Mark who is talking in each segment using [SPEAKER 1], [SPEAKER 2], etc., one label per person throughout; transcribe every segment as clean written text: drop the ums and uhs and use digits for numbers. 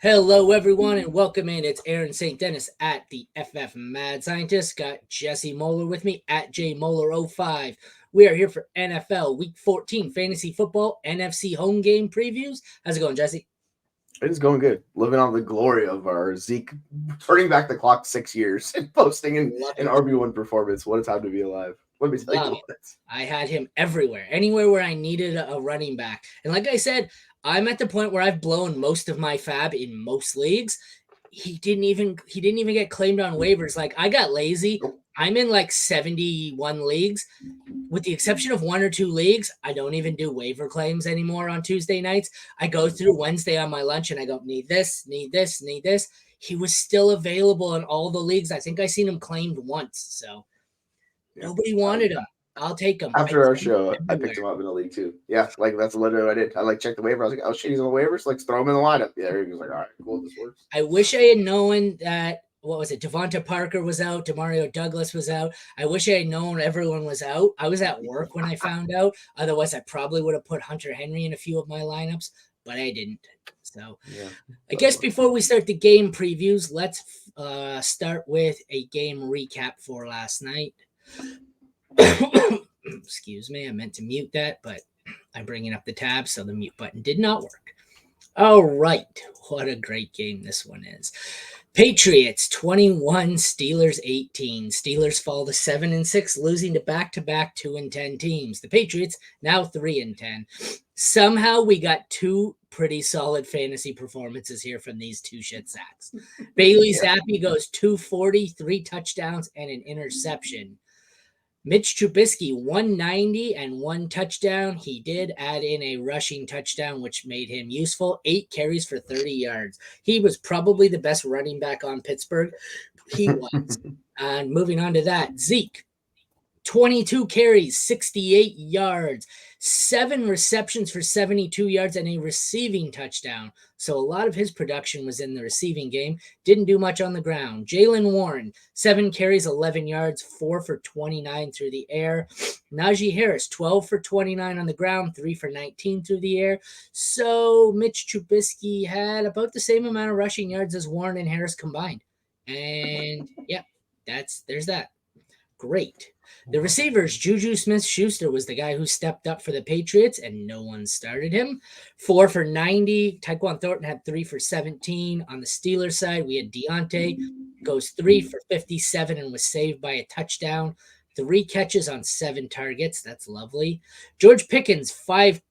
[SPEAKER 1] Hello, everyone, and welcome in. It's Aaron St. Dennis at the FF Mad Scientist. Got Jesse Moeller with me at JMoeller05. We are here for NFL Week 14 Fantasy Football NFC Home Game Previews. How's it going, Jesse?
[SPEAKER 2] It is going good. Living on the glory of our Zeke turning back the clock 6 years and posting an RB1 performance. What a time to be alive. Let me tell you what.
[SPEAKER 1] I had him everywhere, anywhere where I needed a running back. And like I said, I'm at the point where I've blown most of my fab in most leagues. He didn't even get claimed on waivers. Like, I got lazy. I'm in like 71 leagues. With the exception of one or two leagues, I don't even do waiver claims anymore on Tuesday nights. I go through Wednesday on my lunch and I go, need this, need this, need this. He was still available in all the leagues. I think I seen him claimed once. So nobody wanted him. I'll take him.
[SPEAKER 2] After our show, I picked him up in the league too. Yeah, like that's literally what I did. I checked the waiver. I was like, oh shit, he's on the waivers. Let's throw him in the lineup. Yeah, he was like, all right, cool, this works.
[SPEAKER 1] I wish I had known that. What was it? Devonta Parker was out. Demario Douglas was out. I wish I had known everyone was out. I was at work when I found out. Otherwise, I probably would have put Hunter Henry in a few of my lineups, but I didn't. So yeah, I guess before we start the game previews, let's start with a game recap for last night. Excuse me, I meant to mute that, but I'm bringing up the tab, so the mute button did not work. All right, what a great game this one is. Patriots 21, Steelers 18. Steelers fall to 7-6, losing to back-to-back 2-10 teams. The Patriots now 3-10. Somehow we got two pretty solid fantasy performances here from these two shit sacks. Bailey Zappi goes 240, 3 touchdowns, and an interception. Mitch Trubisky, 190 and 1 touchdown. He did add in a rushing touchdown, which made him useful. 8 carries for 30 yards. He was probably the best running back on Pittsburgh. He was. And moving on to that, Zeke, 22 carries, 68 yards, 7 receptions for 72 yards, and a receiving touchdown. So a lot of his production was in the receiving game. Didn't do much on the ground. Jaylen Warren, 7 carries, 11 yards, 4 for 29 through the air. Najee Harris, 12 for 29 on the ground, 3 for 19 through the air. So Mitch Trubisky had about the same amount of rushing yards as Warren and Harris combined. And yeah, there's that. Great. The receivers, Juju Smith-Schuster was the guy who stepped up for the Patriots, and no one started him. 4 for 90. Tyquan Thornton had 3 for 17. On the Steelers side, we had Deontay, goes 3 for 57 and was saved by a touchdown. 3 catches on 7 targets. That's lovely. George Pickens, 5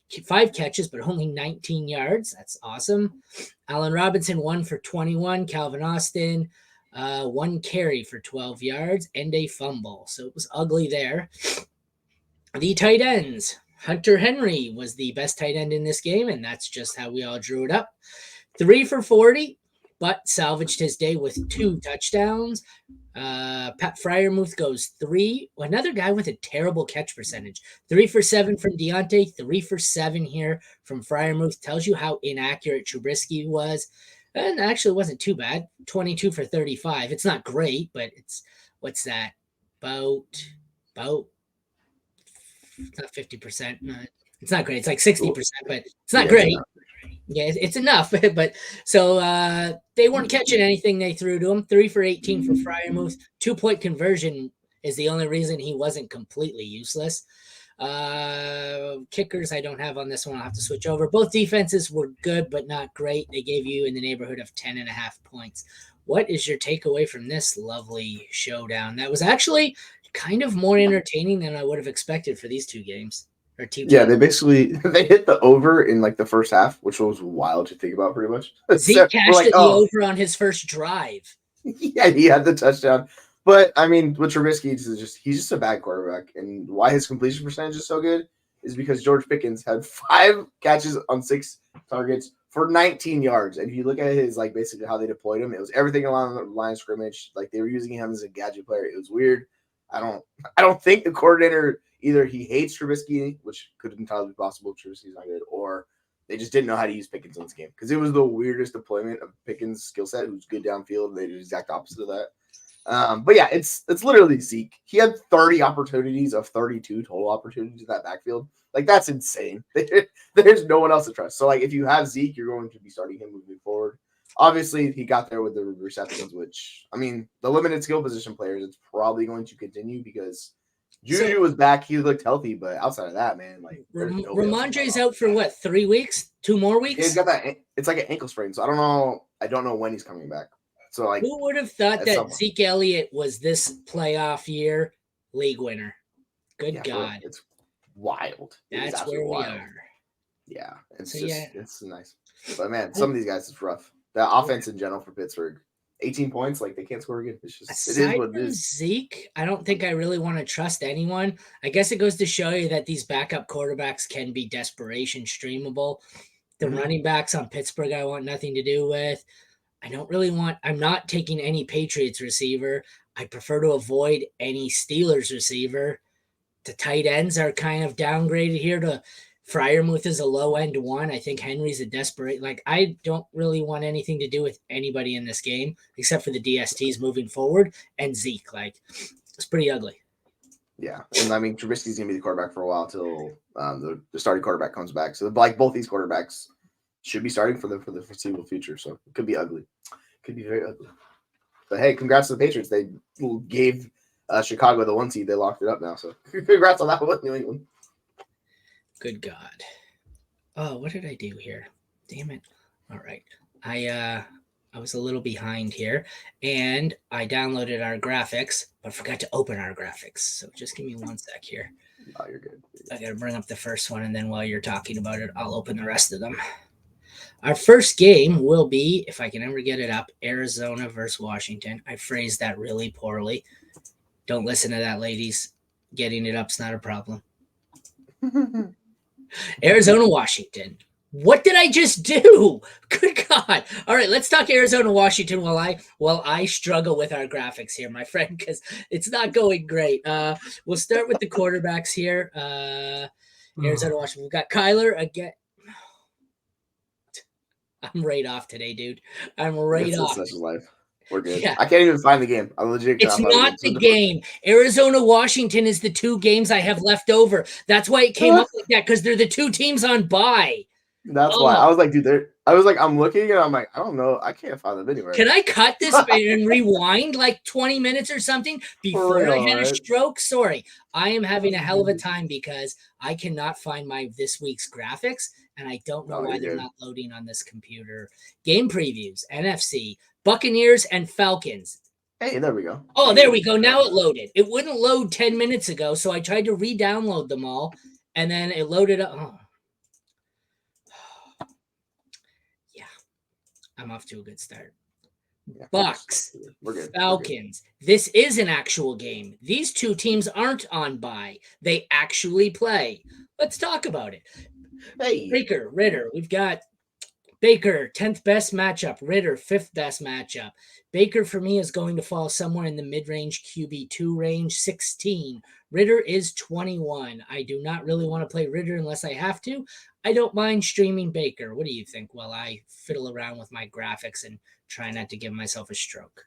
[SPEAKER 1] catches, but only 19 yards. That's awesome. Allen Robinson, 1 for 21. Calvin Austin, 1 carry for 12 yards and a fumble. So it was ugly there. The tight ends. Hunter Henry was the best tight end in this game, and that's just how we all drew it up. 3 for 40, but salvaged his day with 2 touchdowns. Pat Freiermuth goes 3. Another guy with a terrible catch percentage. 3 for 7 from Deontay, 3 for 7 here from Freiermuth. Tells you how inaccurate Trubisky was. And actually wasn't too bad. 22 for 35. It's not great, but it's, what's that? About it's not 50%. It's not great. It's like 60%, but it's not great. Yeah, it's enough. But so they weren't catching anything they threw to him. 3 for 18 for Freiermuth. 2-point conversion is the only reason he wasn't completely useless. Kickers I don't have on this one. I'll have to switch over. Both defenses were good, but not great. They gave you in the neighborhood of 10.5 points. What is your takeaway from this lovely showdown? That was actually kind of more entertaining than I would have expected for these two games.
[SPEAKER 2] Yeah, they hit the over in like the first half, which was wild to think about pretty much.
[SPEAKER 1] Zeke cashed the over on his first drive.
[SPEAKER 2] Yeah, he had the touchdown. But, I mean, with Trubisky, he's just a bad quarterback. And why his completion percentage is so good is because George Pickens had 5 catches on 6 targets for 19 yards. And if you look at his, like, basically how they deployed him, it was everything along the line of scrimmage. Like, they were using him as a gadget player. It was weird. I don't think the coordinator, either he hates Trubisky, which could entirely be possible, Trubisky's not good, or they just didn't know how to use Pickens in this game. Because it was the weirdest deployment of Pickens' skill set, who's good downfield, and they did the exact opposite of that. But yeah, it's literally Zeke. He had 30 opportunities of 32 total opportunities in that backfield. Like, that's insane. There's no one else to trust. So, like, if you have Zeke, you're going to be starting him moving forward. Obviously, he got there with the receptions, which, I mean, the limited skill position players, it's probably going to continue because Juju was back. He looked healthy, but outside of that, man, like, there's nobody else.
[SPEAKER 1] Ramondre's out for what, 3 weeks? 2 more weeks?
[SPEAKER 2] He's got that. It's like an ankle sprain, so I don't know. I don't know when he's coming back. So, like,
[SPEAKER 1] who would have thought that Zeke Elliott was this playoff year league winner? Good God.
[SPEAKER 2] It's wild.
[SPEAKER 1] That's where we are.
[SPEAKER 2] Yeah, it's it's nice. But, man, some of these guys, it's rough. The offense in general for Pittsburgh, 18 points, like, they can't score again. It's just, it is what it is.
[SPEAKER 1] Zeke, I don't think I really want to trust anyone. I guess it goes to show you that these backup quarterbacks can be desperation streamable. The running backs on Pittsburgh, I want nothing to do with. I'm not taking any Patriots receiver. I prefer to avoid any Steelers receiver. The tight ends are kind of downgraded here to Freiermuth is a low end one. I think Henry's a desperate. Like, I don't really want anything to do with anybody in this game except for the DSTs moving forward and Zeke. Like, it's pretty ugly.
[SPEAKER 2] Yeah, and I mean Trubisky's gonna be the quarterback for a while till the starting quarterback comes back. So like both these quarterbacks should be starting for the foreseeable future. So it could be ugly. Could be very ugly. But hey, congrats to the Patriots. They gave Chicago the 1 seed. They locked it up now. So congrats on that one, New England.
[SPEAKER 1] Good God. Oh, what did I do here? Damn it. All right. I was a little behind here, and I downloaded our graphics, but forgot to open our graphics. So just give me 1 sec here.
[SPEAKER 2] Oh, you're good.
[SPEAKER 1] I got to bring up the first one, and then while you're talking about it, I'll open the rest of them. Our first game will be, if I can ever get it up, Arizona versus Washington. I phrased that really poorly. Don't listen to that, ladies. Getting it up's not a problem. Arizona, Washington. What did I just do? Good God. All right, let's talk Arizona, Washington while I struggle with our graphics here, my friend, because it's not going great. We'll start with the quarterbacks here. Arizona, Washington. We've got Kyler again. I'm right off today, dude. I'm right off.
[SPEAKER 2] Such a life. We're good. Yeah. I can't even find the game. I'm legit.
[SPEAKER 1] It's not the game. Arizona, Washington is the 2 games I have left over. That's why it came up like that, because they're the 2 teams on bye.
[SPEAKER 2] That's why I was like, dude. I'm looking and I'm like, I don't know. I can't find them anywhere.
[SPEAKER 1] Can I cut this and rewind like 20 minutes or something before I had a stroke? Sorry. I am having a hell of a time because I cannot find this week's graphics, and I don't know why they're not loading on this computer. Game previews, NFC, Buccaneers, and Falcons.
[SPEAKER 2] Hey, there we go.
[SPEAKER 1] Oh, there we go. Now it loaded. It wouldn't load 10 minutes ago, so I tried to re-download them all, and then it loaded up. Oh. Yeah. I'm off to a good start. Yeah, Bucks,
[SPEAKER 2] we're good.
[SPEAKER 1] Falcons. We're good. This is an actual game. These 2 teams aren't on bye. They actually play. Let's talk about it.
[SPEAKER 2] Hey.
[SPEAKER 1] Baker, Ritter. We've got Baker, 10th best matchup. Ritter, 5th best matchup. Baker, for me, is going to fall somewhere in the mid-range QB2 range, 16. Ritter is 21. I do not really want to play Ritter unless I have to. I don't mind streaming Baker. What do you think while I fiddle around with my graphics and try not to give myself a stroke?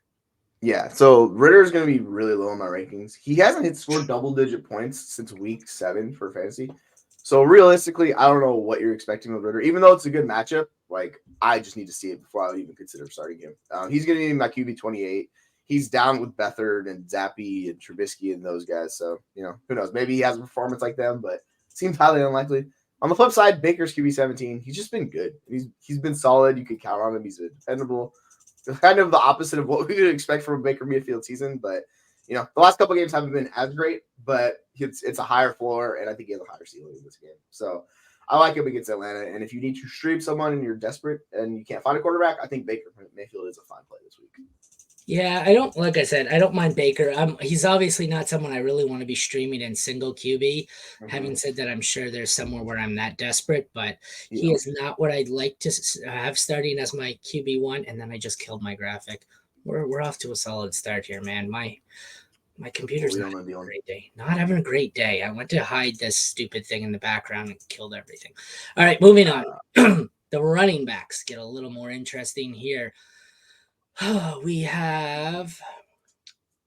[SPEAKER 2] Yeah, so Ritter is going to be really low in my rankings. He hasn't scored double-digit points since week 7 for fantasy. So realistically, I don't know what you're expecting with Ritter. Even though it's a good matchup, like, I just need to see it before I would even consider starting him. He's going to be my QB 28. He's down with Beathard and Zappy and Trubisky and those guys. So, who knows? Maybe he has a performance like them, but seems highly unlikely. On the flip side, Baker's QB 17. He's just been good. He's been solid. You can count on him. He's been dependable. Kind of the opposite of what we would expect from a Baker Mayfield season, but the last couple of games haven't been as great, but it's a higher floor, and I think he has a higher ceiling in this game. So I like him against Atlanta, and if you need to stream someone and you're desperate and you can't find a quarterback, I think Baker Mayfield is a fine play this week.
[SPEAKER 1] Yeah, like I said, I don't mind Baker. He's obviously not someone I really want to be streaming in single QB. Mm-hmm. Having said that, I'm sure there's somewhere where I'm that desperate, but he is not what I'd like to have starting as my QB1, and then I just killed my graphic. We're off to a solid start here, man. My computer's not having a great day. Not having a great day. I went to hide this stupid thing in the background and killed everything. All right, moving on. The running backs get a little more interesting here. We have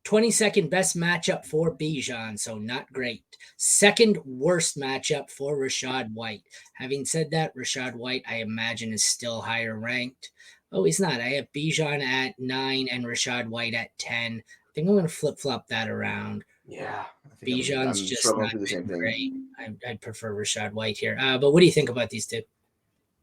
[SPEAKER 1] 22nd best matchup for Bijan, so not great. Second worst matchup for Rachaad White. Having said that, Rachaad White, I imagine, is still higher ranked. Oh, he's not. I have Bijan at 9 and Rachaad White at 10. I think I'm going to flip flop that around.
[SPEAKER 2] Yeah, I think
[SPEAKER 1] Bijan's
[SPEAKER 2] I'm
[SPEAKER 1] just
[SPEAKER 2] struggling
[SPEAKER 1] not
[SPEAKER 2] through the same
[SPEAKER 1] been great.
[SPEAKER 2] thing.
[SPEAKER 1] I'd prefer Rachaad White here. But what do you think about these two?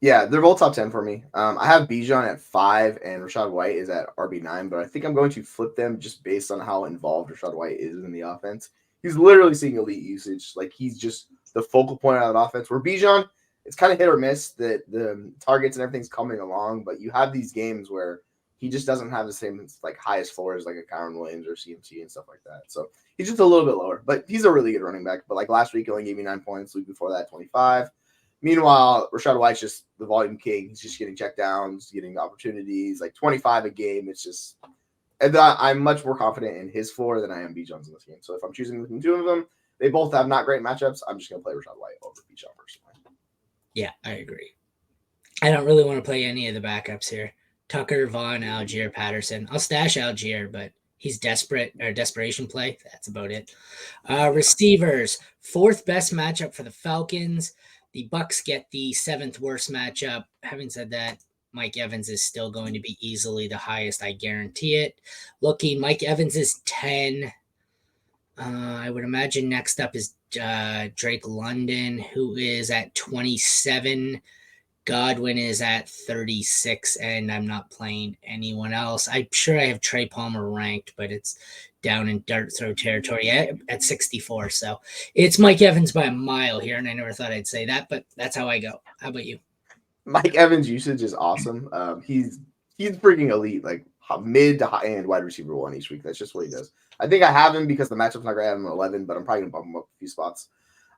[SPEAKER 2] Yeah, they're both top 10 for me. I have Bijan at 5 and Rachaad White is at RB9, but I think I'm going to flip them just based on how involved Rachaad White is in the offense. He's literally seeing elite usage. Like, he's just the focal point of that offense. Where Bijan, it's kind of hit or miss that the targets and everything's coming along, but you have these games where he just doesn't have the same like highest floor as like a Kyron Williams or CMC and stuff like that. So he's just a little bit lower, but he's a really good running back. But like last week, he only gave me 9 points. The week before that, 25. Meanwhile, Rachaad White's just the volume king. He's just getting checkdowns, getting opportunities, like 25 a game. It's just, and I'm much more confident in his floor than I am Bijan's in this game. So if I'm choosing between two of them, they both have not great matchups. I'm just going to play Rachaad White over Bijan personally.
[SPEAKER 1] Yeah, I agree. I don't really want to play any of the backups here. Tucker, Vaughn, Algier, Patterson. I'll stash Algier, but he's desperation play. That's about it. Receivers, fourth best matchup for the Falcons. The Bucs get the seventh worst matchup. Having said that, Mike Evans is still going to be easily the highest. I guarantee it. Looking, Mike Evans is 10. I would imagine next up is Drake London, who is at 27. Godwin is at 36, and I'm not playing anyone else. I'm sure I have Trey Palmer ranked, but it's down in dart throw territory at 64. So it's Mike Evans by a mile here, and I never thought I'd say that, but that's how I go. How about you?
[SPEAKER 2] Mike Evans' usage is awesome. He's freaking elite, like mid to high end wide receiver one each week. That's just what he does. I think I have him because the matchup's not great. I have him at 11, but I'm probably gonna bump him up a few spots.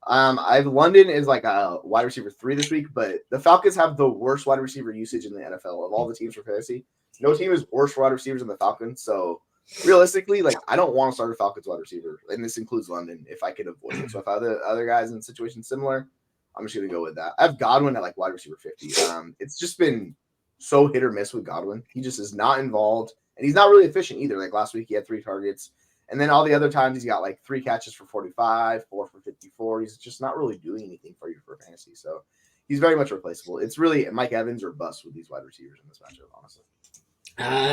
[SPEAKER 2] I have London is like a wide receiver 3 this week, but the Falcons have the worst wide receiver usage in the NFL of all the teams for fantasy. No team is worse for wide receivers than the Falcons. So realistically, like I don't want to start a Falcons wide receiver, and this includes London if I could avoid it. So if I have other guys in situations similar, I'm just gonna go with that. I have Godwin at like wide receiver 50. It's just been so hit or miss with Godwin. He just is not involved, and he's not really efficient either. Like last week, he had 3 targets. And then all the other times he's got like 3 catches for 45, 4 for 54. He's just not really doing anything for you for fantasy. So he's very much replaceable. It's really Mike Evans or bust with these wide receivers in this matchup, honestly.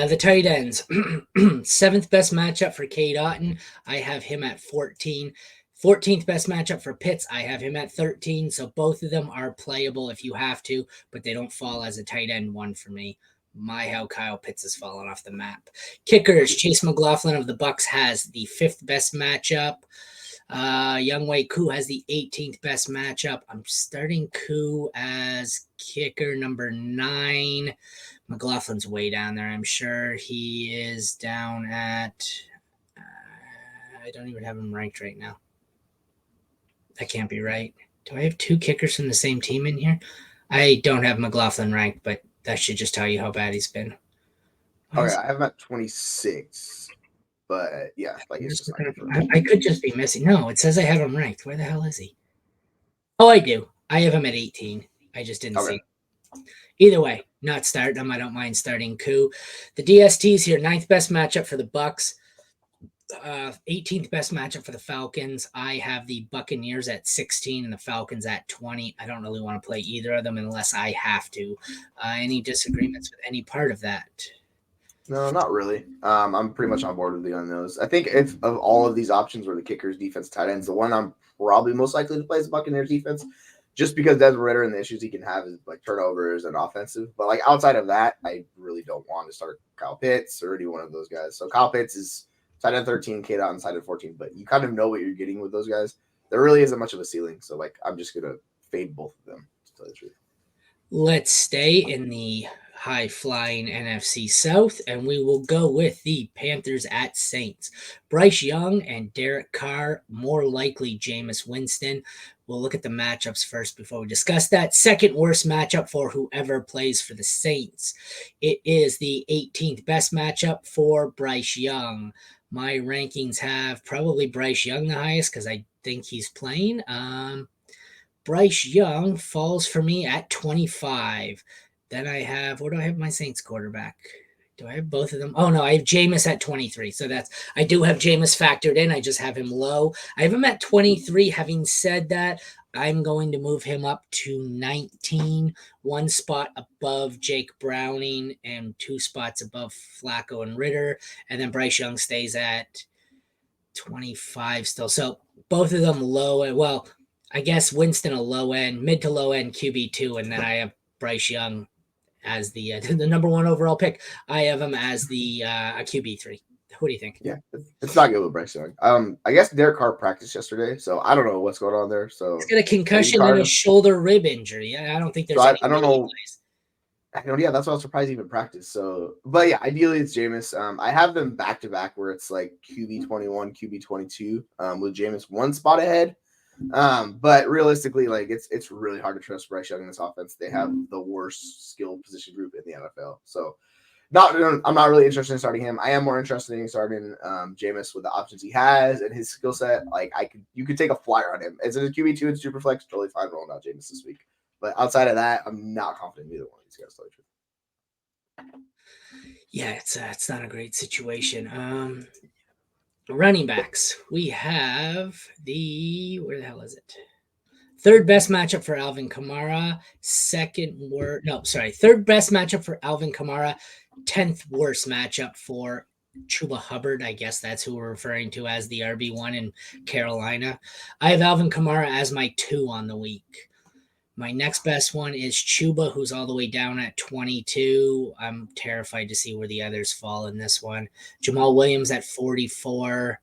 [SPEAKER 1] The tight ends. 7th best matchup for Cade Otton. I have him at 14. 14th best matchup for Pitts. I have him at 13. So both of them are playable if you have to, but they don't fall as a tight end one for me. My, how Kyle Pitts has fallen off the map. Kickers, Chase McLaughlin of the Bucs has the 5th best matchup. Younghoe Koo has the 18th best matchup. I'm starting Koo as kicker number 9. McLaughlin's way down there. I'm sure he is down at I don't even have him ranked right now. That can't be right. Do I have 2 kickers from the same team in here? I don't have McLaughlin ranked, but that should just tell you how bad he's been.
[SPEAKER 2] Okay, I have him at 26, but yeah, like it's just
[SPEAKER 1] I could just be missing. No, it says I have him ranked. Where the hell is he? Oh, I do. I have him at 18. I just didn't see. Either way, not starting him. I don't mind starting Koo. The DSTs here, 9th best matchup for the Bucs. 18th best matchup for the Falcons. I have the Buccaneers at 16 and the Falcons at 20. I don't really want to play either of them unless I have to. Any disagreements with any part of that?
[SPEAKER 2] No, not really. I'm pretty much on board with you on those. I think if of all of these options where the kickers, defense, tight ends, the one I'm probably most likely to play is the Buccaneers defense, just because Desmond Ridder and the issues he can have is like turnovers and offensive. But like outside of that, I really don't want to start Kyle Pitts or any one of those guys. So Kyle Pitts is tight end 13, Cade Otton side at 14, but you kind of know what you're getting with those guys. There really isn't much of a ceiling. So like I'm just gonna fade both of them, to tell you the truth.
[SPEAKER 1] Let's stay in the high-flying NFC South, and we will go with the Panthers at Saints. Bryce Young and Derek Carr, more likely Jameis Winston. We'll look at the matchups first before we discuss that. Second worst matchup for whoever plays for the Saints. It is the 18th best matchup for Bryce Young. My rankings have probably Bryce Young the highest because I think he's playing. Bryce Young falls for me at 25. Then I have, where do I have my Saints quarterback? Do I have both of them? Oh no, I have Jameis at 23. So I do have Jameis factored in. I just have him low. I have him at 23. Having said that, I'm going to move him up to 19, one spot above Jake Browning and two spots above Flacco and Ritter. And then Bryce Young stays at 25 still. So both of them low. Well, I guess Winston a low end, mid to low end QB2, and then I have Bryce Young as the the number one overall pick. I have him as the QB3. What do you think?
[SPEAKER 2] Yeah, it's not good with Bryce Young. I guess Derek Carr practiced yesterday, so I don't know what's going on there. So
[SPEAKER 1] He's got a concussion and a shoulder rib injury. I don't think there's
[SPEAKER 2] so
[SPEAKER 1] any.
[SPEAKER 2] I don't know. Yeah, that's why I was surprised he even practiced. So, but yeah, ideally it's Jameis. I have them back to back where it's like QB 21, QB 22, with Jameis one spot ahead. But realistically, like it's really hard to trust Bryce Young in this offense. They have the worst skill position group in the NFL. So, I'm not really interested in starting him. I am more interested in starting Jameis with the options he has and his skill set. Like you could take a flyer on him. As a QB2 and super flex, totally fine rolling out Jameis this week. But outside of that, I'm not confident in either one of these guys.
[SPEAKER 1] Yeah, it's not a great situation. Running backs. We have where the hell is it? Third best matchup for Alvin Kamara. Third best matchup for Alvin Kamara. 10th worst matchup for Chuba Hubbard. I guess that's who we're referring to as the RB1 in Carolina. I have Alvin Kamara as my 2 on the week. My next best one is Chuba, who's all the way down at 22. I'm terrified to see where the others fall in this one. Jamal Williams at 44.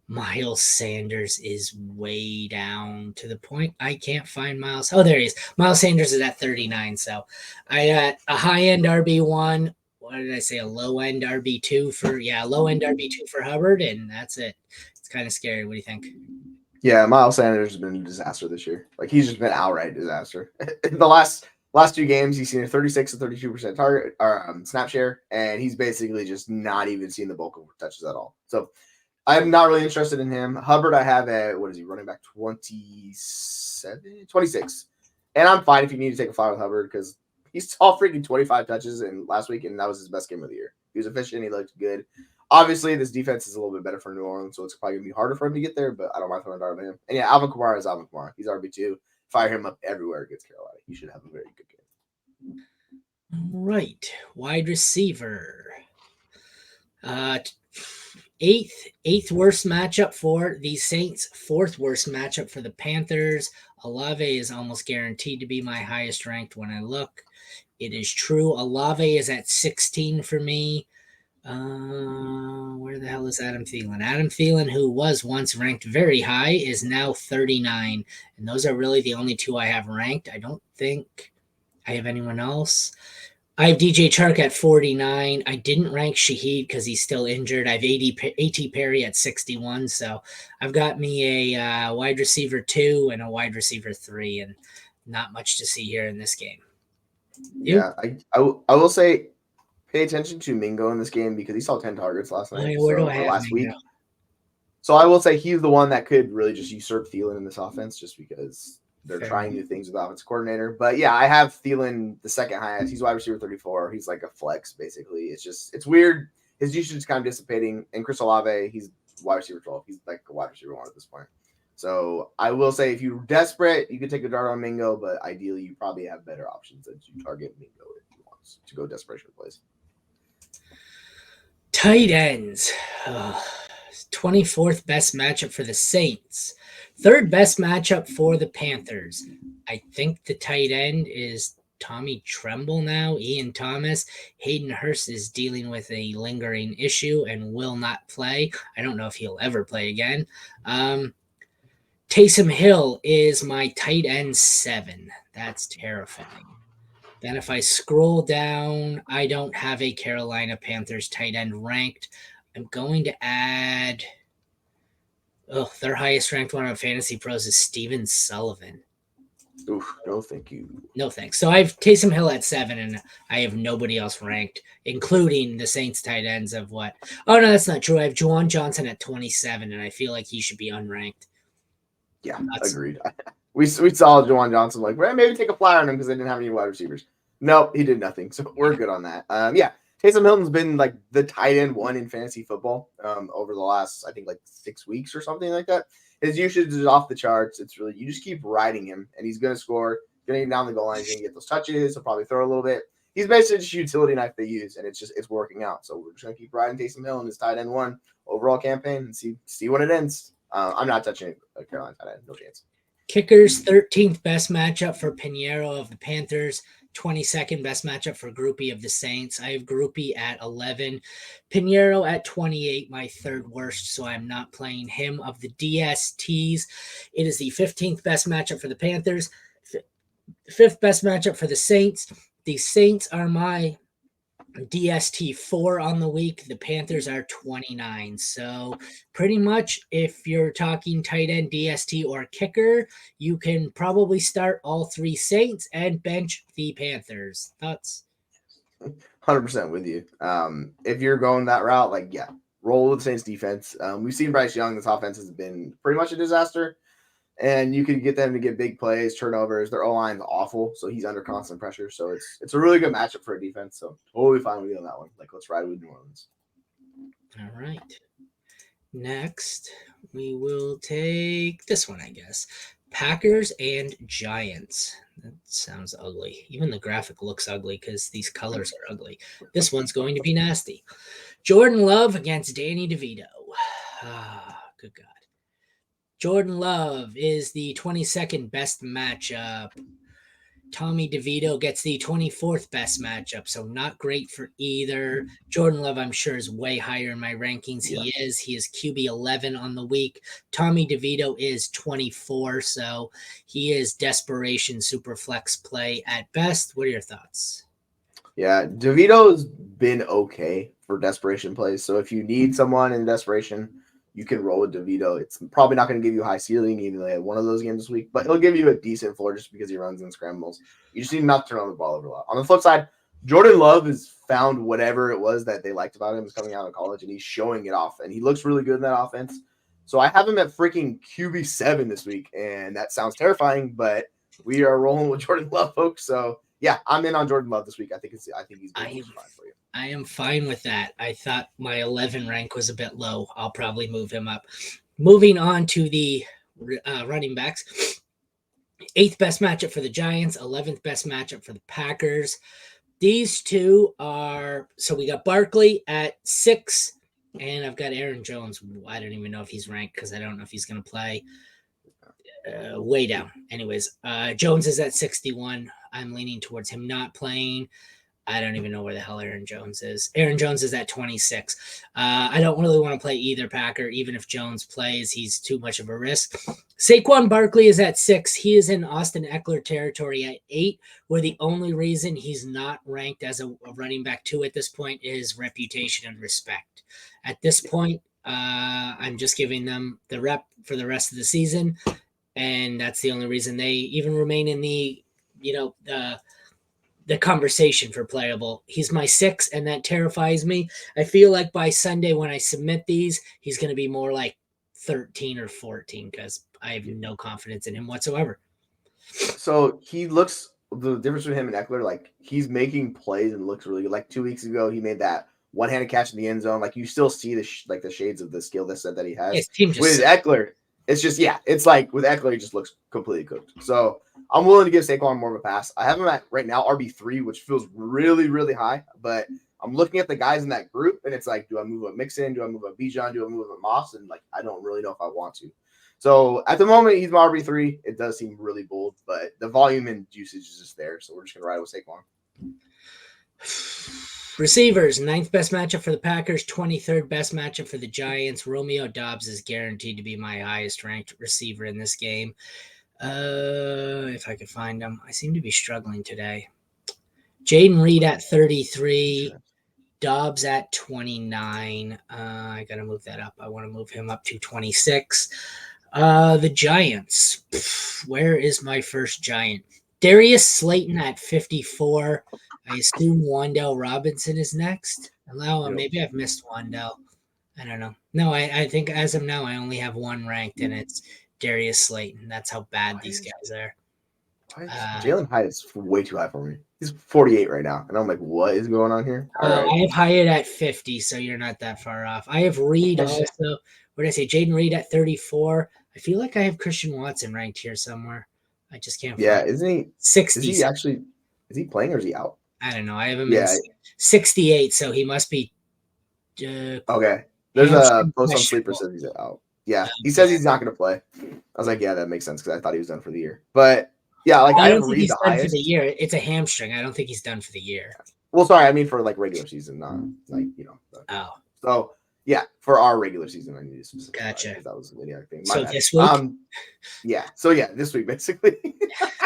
[SPEAKER 1] Miles Sanders is way down to the point I can't find Miles. Oh, there he is. Miles Sanders is at 39. So I got a high-end RB1. What did I say? A low-end RB2 low-end RB2 for Hubbard, and that's it. It's kind of scary. What do you think?
[SPEAKER 2] Yeah, Miles Sanders has been a disaster this year. Like he's just been outright disaster. In the last 2 games, he's seen a 36 to 32% target or snap share, and he's basically just not even seen the bulk of touches at all. So I'm not really interested in him. Hubbard, I have at what is he running back 26, and I'm fine if you need to take a flyer with Hubbard because he saw freaking 25 touches in last week, and that was his best game of the year. He was efficient. He looked good. Obviously, this defense is a little bit better for New Orleans, so it's probably going to be harder for him to get there, but I don't mind throwing a dart on him. And yeah, Alvin Kamara is Alvin Kamara. He's RB2. Fire him up everywhere against Carolina. He should have a very good game.
[SPEAKER 1] Right. Wide receiver. Eighth worst matchup for the Saints. 4th worst matchup for the Panthers. Olave is almost guaranteed to be my highest ranked when I look. It is true. Olave is at 16 for me. Where the hell is Adam Thielen? Adam Thielen, who was once ranked very high, is now 39. And those are really the only 2 I have ranked. I don't think I have anyone else. I have DJ Chark at 49. I didn't rank Shaheed because he's still injured. I have A.T. Perry at 61. So I've got me a wide receiver 2 and a wide receiver 3, and not much to see here in this game.
[SPEAKER 2] Yeah, I will say pay attention to Mingo in this game because he saw 10 targets last night. Last week. So I will say he's the one that could really just usurp Thielen in this offense just because they're trying new things with the offensive coordinator. But yeah, I have Thielen the second highest. He's wide receiver 34. He's like a flex, basically. It's weird. His usage is kind of dissipating. And Chris Olave, he's wide receiver 12. He's like a wide receiver 1 at this point. So I will say if you're desperate, you could take a dart on Mingo, but ideally you probably have better options than to target Mingo if you want to go desperation plays.
[SPEAKER 1] Tight ends. 24th best matchup for the Saints. 3rd best matchup for the Panthers. I think the tight end is Tommy Tremble now. Ian Thomas. Hayden Hurst is dealing with a lingering issue and will not play. I don't know if he'll ever play again. Taysom Hill is my tight end 7. That's terrifying. Then if I scroll down, I don't have a Carolina Panthers tight end ranked. I'm going to add their highest ranked one on Fantasy Pros is Steven Sullivan.
[SPEAKER 2] Oof, no thank you.
[SPEAKER 1] No thanks. So I have Taysom Hill at 7, and I have nobody else ranked, including the Saints tight ends of what? Oh, no, that's not true. I have Juwan Johnson at 27, and I feel like he should be unranked.
[SPEAKER 2] Yeah, agreed. We saw Juwan Johnson like, well, maybe take a flyer on him because they didn't have any wide receivers. Nope, he did nothing. So we're good on that. Yeah, Taysom Hilton's been like the tight end one in fantasy football over the last, I think, like 6 weeks or something like that. His usage is off the charts. It's really, you just keep riding him, and he's going to score. Going to get down the goal line. He's going to get those touches. He'll probably throw a little bit. He's basically just a utility knife they use, and it's working out. So we're just going to keep riding Taysom Hill in his tight end one overall campaign and see when it ends. I'm not touching a Carolina tight end. No chance.
[SPEAKER 1] Kickers, 13th best matchup for Pinheiro of the Panthers. 22nd best matchup for Groupie of the Saints. I have Groupie at 11. Pinheiro at 28, my third worst, so I'm not playing him. Of the DSTs, it is the 15th best matchup for the Panthers, 5th best matchup for the Saints. The Saints are my DST 4 on the week. The Panthers are 29. So pretty much if you're talking tight end, DST, or kicker, you can probably start all three Saints and bench the Panthers. Thoughts?
[SPEAKER 2] 100% with you. If you're going that route, like, yeah, roll with the Saints defense. We've seen Bryce Young. This offense has been pretty much a disaster. And you can get them to get big plays, turnovers. Their O-line's awful, so he's under constant pressure. So it's a really good matchup for a defense. So totally fine with you on that one. Like, let's ride with New Orleans.
[SPEAKER 1] All right. Next, we will take this one, I guess. Packers and Giants. That sounds ugly. Even the graphic looks ugly because these colors are ugly. This one's going to be nasty. Jordan Love against Danny DeVito. Good God. Jordan Love is the 22nd best matchup. Tommy DeVito gets the 24th best matchup, so not great for either. Jordan Love, I'm sure, is way higher in my rankings.
[SPEAKER 2] Yeah.
[SPEAKER 1] He is QB 11 on the week. Tommy DeVito is 24, so he is desperation super flex play at best. What are your thoughts?
[SPEAKER 2] Yeah, DeVito's been okay for desperation plays. So if you need someone in desperation, you can roll with DeVito. It's probably not going to give you high ceiling, even though they had one of those games this week, but he'll give you a decent floor just because he runs and scrambles. You just need not to turn on the ball over a lot. On the flip side, Jordan Love has found whatever it was that they liked about him coming out of college, and he's showing it off, and he looks really good in that offense. So I have him at freaking QB7 this week, and that sounds terrifying, but we are rolling with Jordan Love, folks. So yeah, I'm in on Jordan Love this week. I think he's fine for you.
[SPEAKER 1] I am fine with that. I thought my 11 rank was a bit low. I'll probably move him up. Moving on to the running backs. 8th best matchup for the Giants, 11th best matchup for the Packers. These two are, so we got Barkley at 6, and I've got Aaron Jones. I don't even know if he's ranked because I don't know if he's going to play. Way down. Anyways, Jones is at 61. I'm leaning towards him not playing. I don't even know where the hell Aaron Jones is. Aaron Jones is at 26. I don't really want to play either Packer. Even if Jones plays, he's too much of a risk. Saquon Barkley is at 6. He is in Austin Eckler territory at 8, where the only reason he's not ranked as a running back 2 at this point is reputation and respect. At this point, I'm just giving them the rep for the rest of the season, and that's the only reason they even remain in the, the conversation for playable. He's my 6, and that terrifies me. I feel like by Sunday when I submit these, he's going to be more like 13 or 14 because I have no confidence in him whatsoever.
[SPEAKER 2] So he looks, the difference between him and Eckler, like he's making plays and looks really good. Like 2 weeks ago, he made that one-handed catch in the end zone. Like you still see the shades of the skill set that he has.
[SPEAKER 1] His team just
[SPEAKER 2] with Eckler, it's just, it's like with Eckler, he just looks completely cooked. So I'm willing to give Saquon more of a pass. I have him at right now RB3, which feels really, really high. But I'm looking at the guys in that group, and it's like, do I move a Mixon? Do I move a Bijan? Do I move a Moss? And like, I don't really know if I want to. So at the moment, he's my RB3. It does seem really bold, but the volume and usage is just there. So we're just gonna ride with Saquon.
[SPEAKER 1] Receivers, 9th best matchup for the Packers, 23rd best matchup for the Giants. Romeo Doubs is guaranteed to be my highest ranked receiver in this game. If I could find him. I seem to be struggling today. Jaden Reed at 33. Dobbs at 29. I got to move that up. I want to move him up to 26. The Giants. Where is my first Giant? Darius Slayton at 54. I assume Wan'Dale Robinson is next. Maybe I've missed Wan'Dale. I don't know. No, I think as of now, I only have one ranked, and it's Darius Slayton. That's how bad these guys are.
[SPEAKER 2] What? Jalen Hyatt is way too high for me. He's 48 right now, and I'm like, what is going on here? All right.
[SPEAKER 1] I have Hyatt at 50, so you're not that far off. I have Reed also. What did I say? Jaden Reed at 34. I feel like I have Christian Watson ranked here somewhere. I just can't
[SPEAKER 2] Yeah,
[SPEAKER 1] find
[SPEAKER 2] isn't he?
[SPEAKER 1] 60.
[SPEAKER 2] Is he actually? Is he playing or is he out?
[SPEAKER 1] I don't know. I have him
[SPEAKER 2] Yeah.
[SPEAKER 1] in 68, so he must be.
[SPEAKER 2] Okay. There's a post on Sleeper says he's out. Yeah, he says he's not going to play. I was like, yeah, that makes sense because I thought he was done for the year. But yeah, like I
[SPEAKER 1] don't
[SPEAKER 2] have
[SPEAKER 1] think
[SPEAKER 2] Reed
[SPEAKER 1] he's
[SPEAKER 2] the
[SPEAKER 1] done
[SPEAKER 2] highest.
[SPEAKER 1] for the year. It's a hamstring. I don't think he's done for the year.
[SPEAKER 2] Well, sorry, I mean for like regular season, not like
[SPEAKER 1] Oh,
[SPEAKER 2] So yeah, for our regular season, I need to specify.
[SPEAKER 1] Gotcha.
[SPEAKER 2] That was a linear thing.
[SPEAKER 1] So this week.
[SPEAKER 2] Yeah. So yeah, this week basically.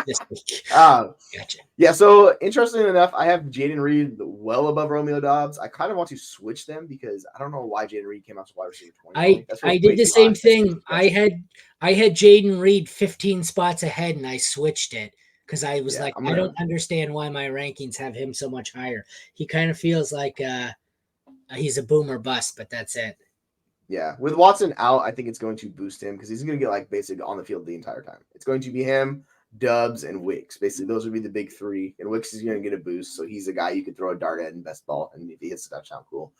[SPEAKER 1] This week.
[SPEAKER 2] Gotcha. Yeah. So interesting enough, I have Jaden Reed well above Romeo Dobbs. I kind of want to switch them because I don't know why Jaden Reed came out to wide receiver 20.
[SPEAKER 1] I did the same thing. I had Jaden Reed 15 spots ahead, and I switched it because I was I don't understand why my rankings have him so much higher. He kind of feels like he's a boomer bust, but that's it.
[SPEAKER 2] Yeah, with Watson out, I think it's going to boost him because he's going to get like basically on the field the entire time. It's going to be him, Dubs, and Wicks. Basically, those would be the big three. And Wicks is going to get a boost, so he's a guy you could throw a dart at in best ball, and if he hits a touchdown, cool.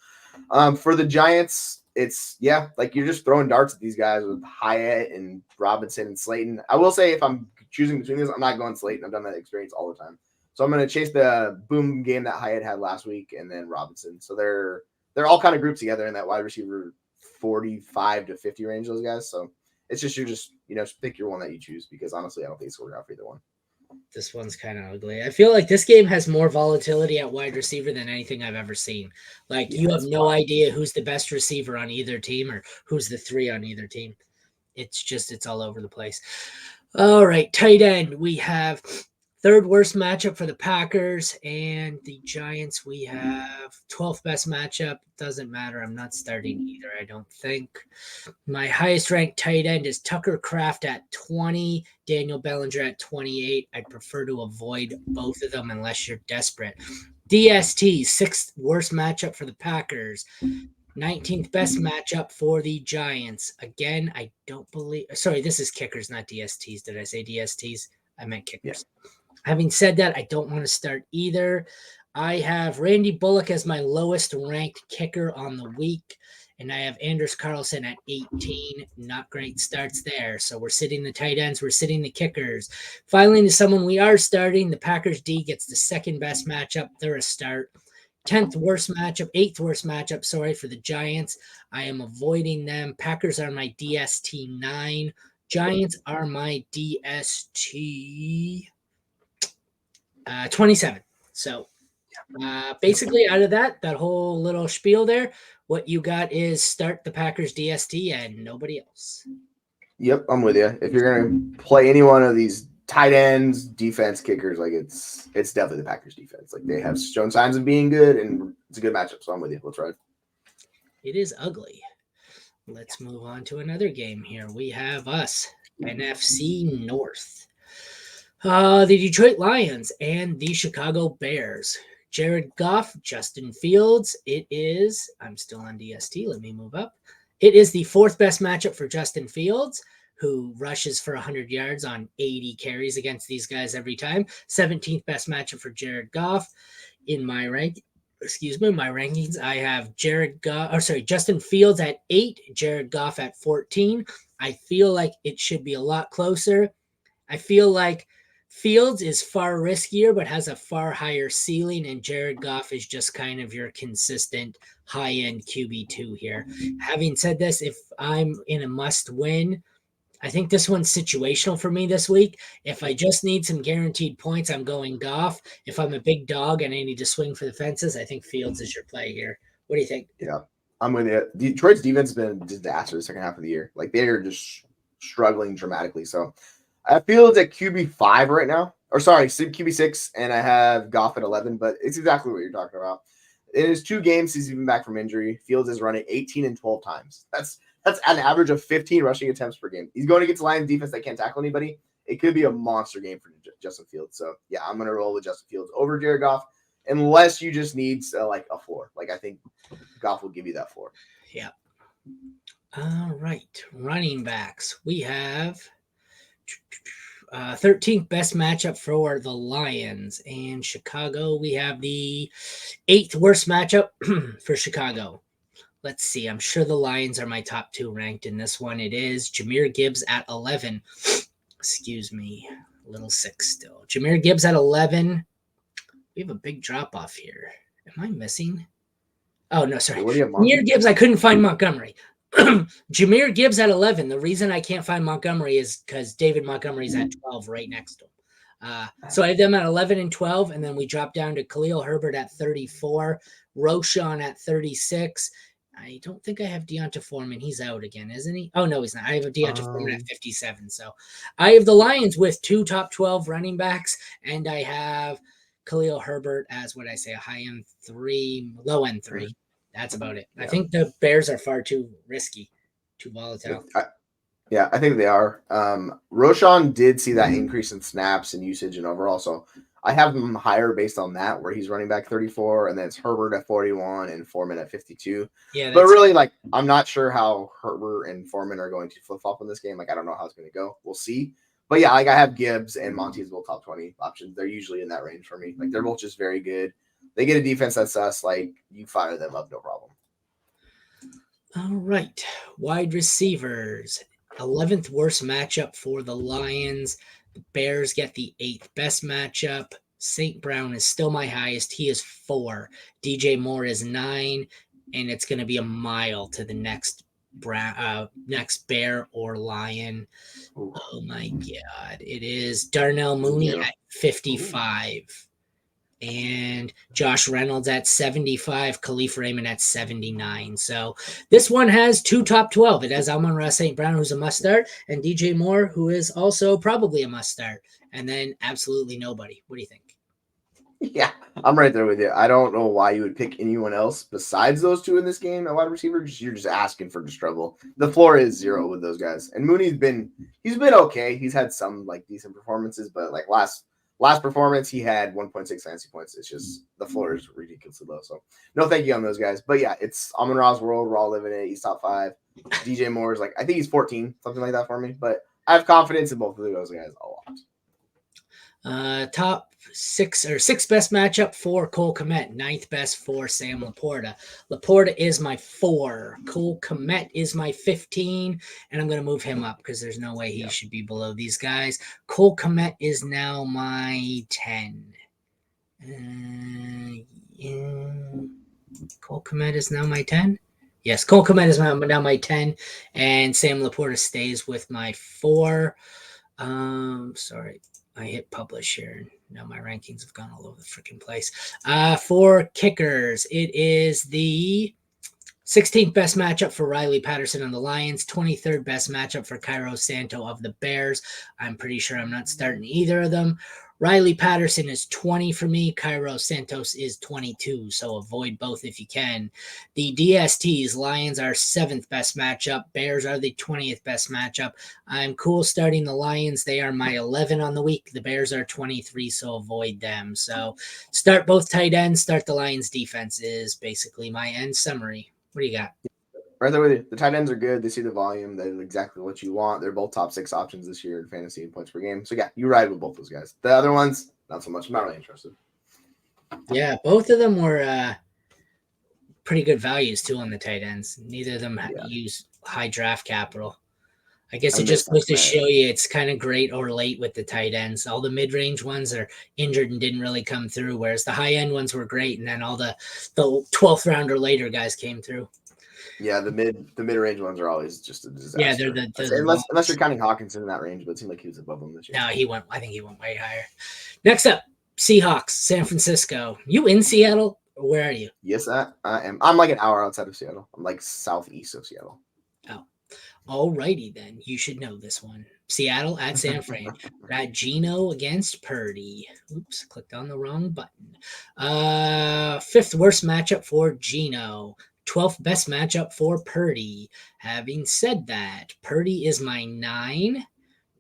[SPEAKER 2] For the Giants, it's like you're just throwing darts at these guys with Hyatt and Robinson and Slayton. I will say if I'm choosing between these, I'm not going Slayton. I've done that experience all the time, so I'm going to chase the boom game that Hyatt had last week, and then Robinson. So they're all kind of grouped together in that wide receiver 45 to 50 range, those guys. So it's just pick your one that you choose because honestly, I don't think it's working out for either one.
[SPEAKER 1] This one's kind of ugly. I feel like this game has more volatility at wide receiver than anything I've ever seen. Like you have no idea who's the best receiver on either team or who's the three on either team. It's all over the place. All right, tight end. We have third worst matchup for the Packers and the Giants. We have 12th best matchup. Doesn't matter. I'm not starting either, I don't think. My highest ranked tight end is Tucker Kraft at 20, Daniel Bellinger at 28. I prefer to avoid both of them unless you're desperate. DST, sixth worst matchup for the Packers. 19th best matchup for the Giants. Again, I don't believe. Sorry, this is kickers, not DSTs. Did I say DSTs? I meant kickers. Yeah. Having said that, I don't want to start either. I have Randy Bullock as my lowest ranked kicker on the week, and I have Anders Carlson at 18. Not great starts there. So we're sitting the tight ends. We're sitting the kickers. Finally, to someone we are starting, the Packers D gets the second best matchup. They're a start. 10th worst matchup, 8th worst matchup, for the Giants. I am avoiding them. Packers are my DST 9. Giants are my DST 27. So basically out of that whole little spiel there, what you got is start the Packers DST and nobody else.
[SPEAKER 2] Yep, I'm with you. If you're going to play any one of these tight ends, defense, kickers, like it's definitely the Packers defense. Like they have shown signs of being good and it's a good matchup. So I'm with you. Let's ride.
[SPEAKER 1] It is ugly. Let's move on to another game here. We have us, NFC North. The Detroit Lions and the Chicago Bears. Jared Goff, Justin Fields. I'm still on DST. Let me move up. It is the fourth best matchup for Justin Fields, who rushes for 100 yards on 80 carries against these guys every time. 17th best matchup for Jared Goff. In my rankings, I have Justin Fields at 8, Jared Goff at 14. I feel like it should be a lot closer. I feel like Fields is far riskier, but has a far higher ceiling, and Jared Goff is just kind of your consistent high-end QB2 here. Having said this, if I'm in a must-win, I think this one's situational for me this week. If I just need some guaranteed points, I'm going Goff. If I'm a big dog and I need to swing for the fences, I think Fields is your play here. What do you think?
[SPEAKER 2] Yeah, I'm with you. Detroit's defense has been a disaster the second half of the year. Like they're just struggling dramatically. So I feel it's at QB5 right now. Or sorry, QB6, and I have Goff at 11, but it's exactly what you're talking about. In his 2 games, he's even back from injury. Fields is running 18 and 12 times. That's an average of 15 rushing attempts per game. He's going against Lions defense that can't tackle anybody. It could be a monster game for Justin Fields. So, yeah, I'm going to roll with Justin Fields over Jared Goff unless you just need a floor. Like, I think Goff will give you that floor.
[SPEAKER 1] Yeah. All right. Running backs. We have 13th best matchup for the Lions. And Chicago, we have the 8th worst matchup for Chicago. Let's see. I'm sure the Lions are my top 2 ranked in this one. It is Jahmyr Gibbs at 11. Excuse me. A little sick still. Jahmyr Gibbs at 11. We have a big drop off here. Am I missing? Oh, no, sorry.
[SPEAKER 2] What do you have,
[SPEAKER 1] Jahmyr Gibbs, I couldn't find Montgomery. Jahmyr Gibbs at 11. The reason I can't find Montgomery is because David Montgomery's at 12 right next to him. So I have them at 11 and 12, and then we drop down to Khalil Herbert at 34, Roshan at 36. I don't think I have Deonta Foreman. He's out again, isn't he? Oh, no, he's not. I have Deonta Foreman at 57. So I have the Lions with 2 top 12 running backs, and I have Khalil Herbert as what I say, a high end 3, low end 3. That's about it. Yeah. I think the Bears are far too risky, too volatile.
[SPEAKER 2] I think they are. Roshan did see that increase in snaps and usage and overall, so I have him higher based on that, where he's running back 34, and then it's Herbert at 41 and Foreman at 52.
[SPEAKER 1] Yeah,
[SPEAKER 2] but really, like, I'm not sure how Herbert and Foreman are going to flip flop in this game. Like, I don't know how it's going to go. We'll see. But yeah, like, I have Gibbs and Monty as both top 20 options. They're usually in that range for me. Like, they're both just very good. They get a defense that's us. Like, you fire them up, no problem.
[SPEAKER 1] All right, wide receivers. 11th worst matchup for the Lions. The Bears get the 8th best matchup. St. Brown is still my highest. He is 4. DJ Moore is 9, and it's going to be a mile to the next Bear or Lion. Ooh. Oh my God! It is Darnell Mooney at 55. Ooh. And Josh Reynolds at 75, Khalif Raymond at 79. So this one has 2 top 12. It has Amon-Ra St. Brown, who's a must-start, and DJ Moore, who is also probably a must-start. And then absolutely nobody. What do you think?
[SPEAKER 2] Yeah, I'm right there with you. I don't know why you would pick anyone else besides those 2 in this game at wide receiver. You're just asking for just trouble. The floor is 0 with those guys. And Mooney's been okay. He's had some like decent performances, but like last performance, he had 1.6 fantasy points. It's just the floor is ridiculously low. So no thank you on those guys. But yeah, it's Amon-Ra's world. We're all living it. He's top 5. DJ Moore is like, I think he's 14, something like that for me. But I have confidence in both of those guys a lot.
[SPEAKER 1] Top 6 or 6th best matchup for Cole Kmet, 9th best for Sam Laporta. Laporta is my 4. Cole Kmet is my 15, and I'm going to move him up because there's no way he should be below these guys. Cole Kmet is now my 10. Cole Kmet is now my 10. Yes, Cole Kmet is now my 10, and Sam Laporta stays with my 4. Sorry. I hit publish here. Now my rankings have gone all over the freaking place. For kickers, it is the 16th best matchup for Riley Patterson on the Lions, 23rd best matchup for Cairo Santo of the Bears. I'm pretty sure I'm not starting either of them. Riley Patterson is 20 for me. Cairo Santos is 22, so avoid both if you can. The DSTs, Lions are 7th best matchup. Bears are the 20th best matchup. I'm cool starting the Lions. They are my 11 on the week. The Bears are 23, so avoid them. So start both tight ends, start the Lions defense is basically my end summary. What do you got?
[SPEAKER 2] Right there with you. The tight ends are good. They see the volume. They're exactly what you want. They're both top 6 options this year in fantasy and points per game. So, yeah, you ride with both those guys. The other ones, not so much. I'm not really interested.
[SPEAKER 1] Yeah, both of them were pretty good values, too, on the tight ends. Neither of them use high draft capital. I guess it just goes to show you it's kind of great or late with the tight ends. All the mid-range ones are injured and didn't really come through, whereas the high-end ones were great, and then all the 12th round or later guys came through.
[SPEAKER 2] Yeah, the mid-range ones are always just a disaster.
[SPEAKER 1] Yeah, they're
[SPEAKER 2] unless you're counting Hawkinson in that range, but it seemed like he was above them this year.
[SPEAKER 1] No, I think he went way higher. Next up, Seahawks, San Francisco. You in Seattle, or where are you?
[SPEAKER 2] Yes, I am. I'm like an hour outside of Seattle. I'm like southeast of Seattle.
[SPEAKER 1] Oh, alrighty then. You should know this one. Seattle at San Fran. We're at Geno against Purdy. Oops, clicked on the wrong button. 5th worst matchup for Geno. 12th best matchup for Purdy. Having said that, Purdy is my 9.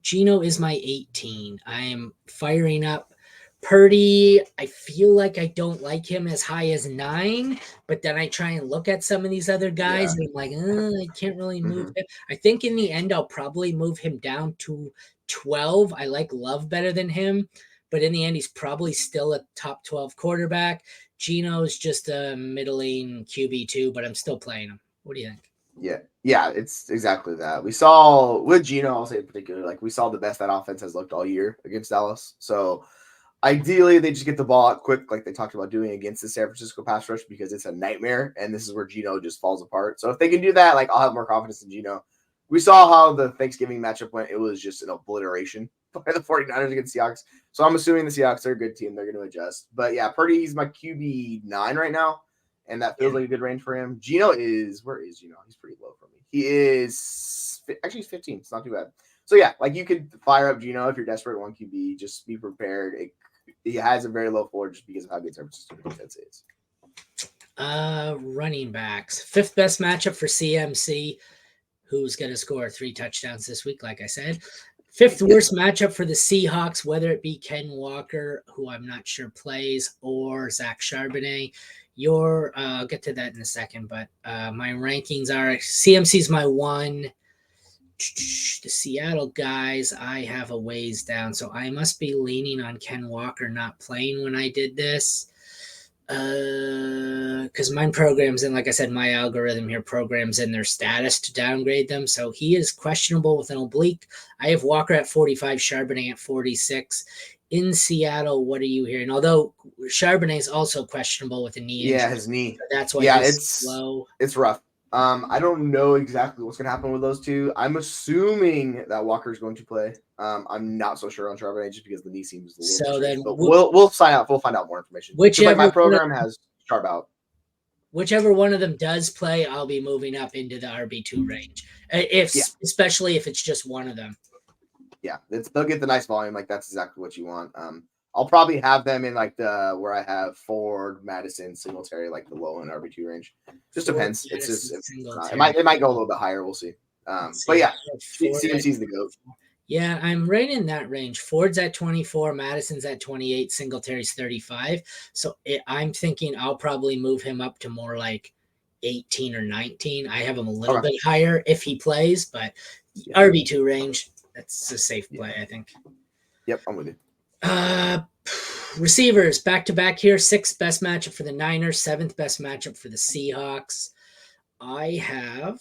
[SPEAKER 1] Geno is my 18. I am firing up Purdy. I feel like I don't like him as high as 9, but then I try and look at some of these other guys and I'm like, I can't really move him. I think in the end, I'll probably move him down to 12. I like Love better than him, but in the end, he's probably still a top 12 quarterback. Geno's just a middling QB2, but I'm still playing him. What do you think?
[SPEAKER 2] Yeah, it's exactly that. We saw with Geno, I'll say in particular, like we saw the best that offense has looked all year against Dallas. So ideally, they just get the ball out quick, like they talked about doing against the San Francisco pass rush, because it's a nightmare, and this is where Geno just falls apart. So if they can do that, like I'll have more confidence in Geno. We saw how the Thanksgiving matchup went. It was just an obliteration by the 49ers against Seahawks. So I'm assuming the Seahawks are a good team. They're going to adjust. But yeah, Purdy, he's my QB9 right now, and that feels like a good range for him. Geno is, where is Geno? He's pretty low for me. He is, actually he's 15. It's not too bad. So yeah, like you could fire up Geno if you're desperate at one QB. Just be prepared. He has a very low floor just because of how good San Francisco defense is.
[SPEAKER 1] Running backs. 5th best matchup for CMC, who's going to score 3 touchdowns this week, like I said. 5th worst matchup for the Seahawks, whether it be Ken Walker, who I'm not sure plays, or Zach Charbonnet. I'll get to that in a second, but my rankings are CMC's my 1. The Seattle guys, I have a ways down, so I must be leaning on Ken Walker not playing when I did this. Because mine programs in, like I said, my algorithm here programs in their status to downgrade them. So he is questionable with an oblique. I have Walker at 45, Charbonnet at 46. In Seattle, what are you hearing? Although Charbonnet is also questionable with a knee injury.
[SPEAKER 2] Yeah, his knee.
[SPEAKER 1] So that's why
[SPEAKER 2] it's
[SPEAKER 1] low.
[SPEAKER 2] It's rough. I don't know exactly what's going to happen with those two. I'm assuming that Walker's going to play. I'm not so sure on Charbonnet just because the knee seems a little.
[SPEAKER 1] So then
[SPEAKER 2] we'll sign out. We'll find out more information.
[SPEAKER 1] Whichever
[SPEAKER 2] my program has Charb out.
[SPEAKER 1] Whichever one of them does play, I'll be moving up into the RB2 range. Especially if it's just one of them.
[SPEAKER 2] Yeah, they'll get the nice volume. Like that's exactly what you want. I'll probably have them in like the where I have Ford, Madison, Singletary, like the low end RB2 range. Just depends. It's just it might go a little bit higher. We'll see. But yeah, CMC's the GOAT.
[SPEAKER 1] Yeah, I'm right in that range. Ford's at 24, Madison's at 28, Singletary's 35. So I'm thinking I'll probably move him up to more like 18 or 19. I have him a little bit higher if he plays, but RB2 range, that's a safe play, I think.
[SPEAKER 2] Yep, I'm with you.
[SPEAKER 1] Receivers back-to-back here. 6th best matchup for the Niners, 7th best matchup for the Seahawks. I have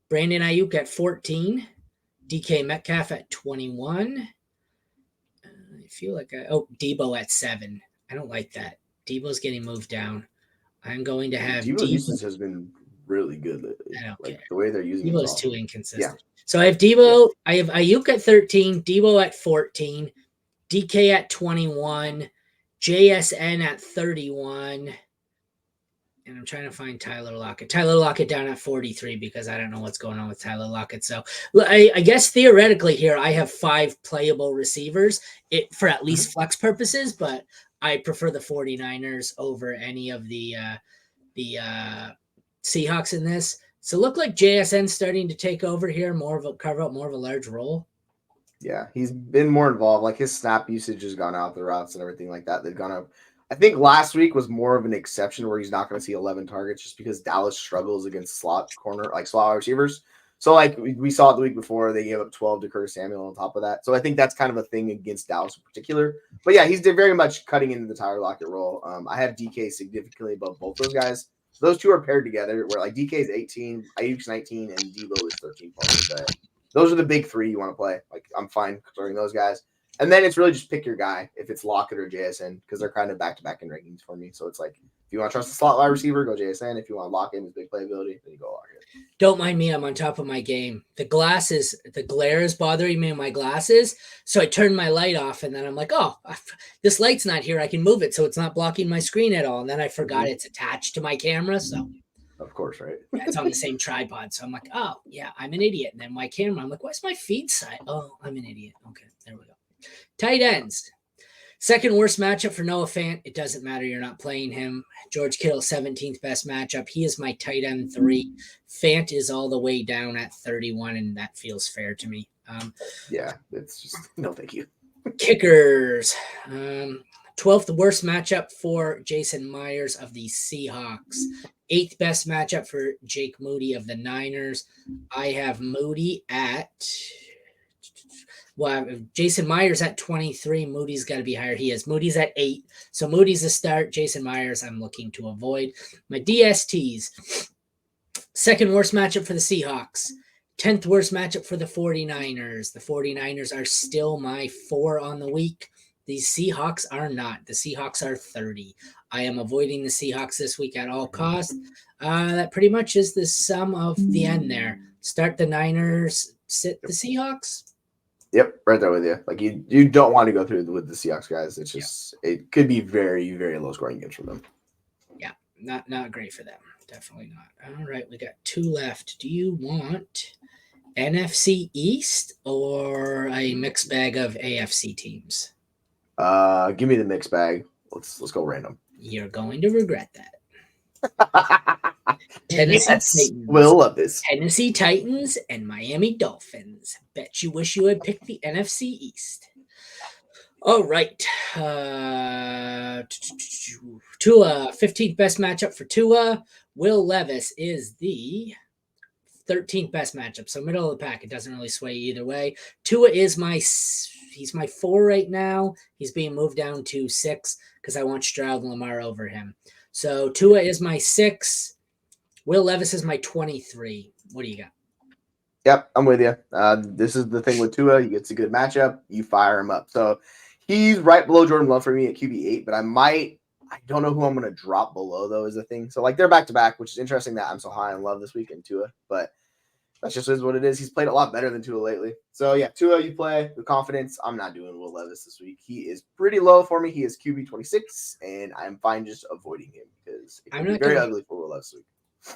[SPEAKER 1] Brandon Ayuk at 14, DK Metcalf at 21. I feel like Debo at 7. I don't like that. Debo's getting moved down. I'm going to have
[SPEAKER 2] Debo usage has been really good lately.
[SPEAKER 1] I don't
[SPEAKER 2] like
[SPEAKER 1] care.
[SPEAKER 2] The way they're using
[SPEAKER 1] Debo's too inconsistent.
[SPEAKER 2] Yeah.
[SPEAKER 1] So I have Debo. Yeah. I have Ayuk at 13, Debo at 14, DK at 21, JSN at 31. And I'm trying to find Tyler Lockett. Tyler Lockett down at 43 because I don't know what's going on with Tyler Lockett. So I guess theoretically here I have 5 playable receivers for at least flex purposes, but I prefer the 49ers over any of the Seahawks in this. So look like JSN starting to take over here, carve out more of a large role.
[SPEAKER 2] Yeah, he's been more involved. Like his snap usage has gone out, the routes and everything like that. They've gone up. I think last week was more of an exception where he's not going to see 11 targets just because Dallas struggles against slot receivers. So like we saw it the week before, they gave up 12 to Curtis Samuel on top of that. So I think that's kind of a thing against Dallas in particular. But yeah, he's very much cutting into the Tyler Lockett role. I have DK significantly above both those guys. Those two are paired together where like DK is 18, Ayuk's 19, and Debo is 13. But those are the big 3 you want to play. Like I'm fine starting those guys. And then it's really just pick your guy if it's Lockett or JSN because they're kind of back-to-back in rankings for me. So it's like if you want to trust the slot wide receiver, go JSN. If you want to lock in his big playability, then you go Lockett.
[SPEAKER 1] Don't mind me. I'm on top of my game. The glare is bothering me in my glasses. So I turned my light off and then I'm like, oh, this light's not here. I can move it so it's not blocking my screen at all. And then I forgot it's attached to my camera. So
[SPEAKER 2] of course, right?
[SPEAKER 1] Yeah, it's on the same tripod. So I'm like, oh, yeah, I'm an idiot. And then my camera, I'm like, what's my feed side? Oh, I'm an idiot. Okay, there we go. Tight ends. 2nd worst matchup for Noah Fant. It doesn't matter. You're not playing him. George Kittle, 17th best matchup. He is my tight end 3. Fant is all the way down at 31, and that feels fair to me.
[SPEAKER 2] Yeah, it's just no thank you.
[SPEAKER 1] Kickers. 12th worst matchup for Jason Myers of the Seahawks. 8th best matchup for Jake Moody of the Niners. I have Moody at Well, Jason Myers at 23. Moody's got to be higher. He is. Moody's at 8. So Moody's a start. Jason Myers, I'm looking to avoid. My DSTs. Second worst matchup for the Seahawks. 10th worst matchup for the 49ers. The 49ers are still my 4 on the week. These Seahawks are not. The Seahawks are 30. I am avoiding the Seahawks this week at all costs. That pretty much is the sum of the end there. Start the Niners, sit the Seahawks.
[SPEAKER 2] Yep, right there with you. Like you don't want to go through with the Seahawks guys. It's just it could be very, very low scoring games from them.
[SPEAKER 1] Yeah, not great for them. Definitely not. All right, we got 2 left. Do you want NFC East or a mixed bag of AFC teams?
[SPEAKER 2] Give me the mixed bag. Let's go random.
[SPEAKER 1] You're going to regret that. Tennessee Titans.
[SPEAKER 2] We'll love this.
[SPEAKER 1] Tennessee Titans and Miami Dolphins. Bet you wish you had picked the NFC East. All right. Tua, 15th best matchup for Tua. Will Levis is the 13th best matchup. So middle of the pack. It doesn't really sway either way. Tua is he's my 4 right now. He's being moved down to 6 because I want Stroud and Lamar over him. So Tua is my 6. Will Levis is my 23. What do you got?
[SPEAKER 2] Yep, I'm with you. This is the thing with Tua. He gets a good matchup. You fire him up. So he's right below Jordan Love for me at QB8, but I don't know who I'm going to drop below, though, is the thing. So, like, they're back-to-back, which is interesting that I'm so high on Love this week in Tua, but that's just is what it is. He's played a lot better than Tua lately. So, yeah, Tua, you play with confidence. I'm not doing Will Levis this week. He is pretty low for me. He is QB26, and I'm fine just avoiding him because it can be very ugly for Will Levis this week.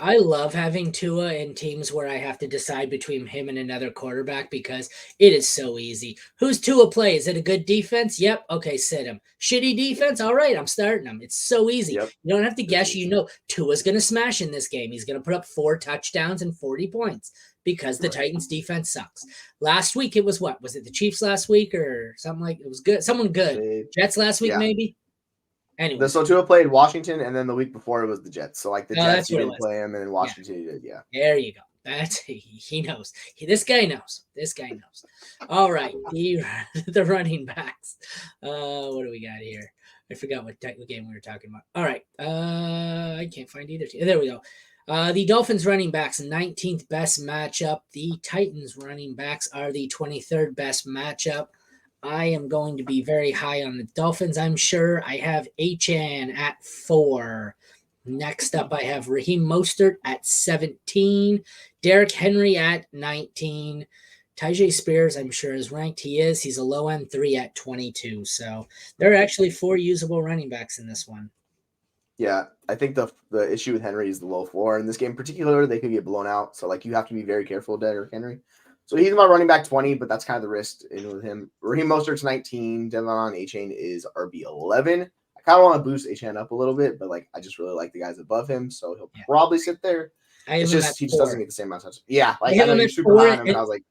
[SPEAKER 1] I love having Tua in teams where I have to decide between him and another quarterback because it is so easy. Who's Tua play? Is it a good defense? Yep. Okay, sit him. Shitty defense? All right, I'm starting him. It's so easy. Yep. You don't have to guess. You know Tua's going to smash in this game. He's going to put up 4 touchdowns and 40 points because the Titans defense sucks. Last week it was what? Was it the Chiefs last week or something like it was good? Someone good. Jets last week maybe? Anyway.
[SPEAKER 2] So Tua played Washington, and then the week before it was the Jets. So like the Jets, you didn't play him, and then Washington, you did. Yeah.
[SPEAKER 1] There you go. That's he knows. This guy knows. This guy knows. All right, the running backs. What do we got here? I forgot what game we were talking about. All right, I can't find either. There we go. The Dolphins running backs, 19th best matchup. The Titans running backs are the 23rd best matchup. I am going to be very high on the Dolphins, I'm sure. I have HN at 4. Next up, I have Raheem Mostert at 17. Derrick Henry at 19. Tyjae Spears, I'm sure, is ranked. He is. He's a low-end 3 at 22. So there are actually 4 usable running backs in this one.
[SPEAKER 2] Yeah, I think the issue with Henry is the low floor. In this game in particular, they could get blown out. So, like, you have to be very careful with Derrick Henry. So he's my running back 20, but that's kind of the risk in with him. Raheem Mostert's 19. Devon Achane is RB11. I kind of want to boost Achane up a little bit, but like I just really like the guys above him, so he'll probably sit there. It's just he just doesn't get the same amount of touch. Yeah, like I know you're super high on him, and I was like,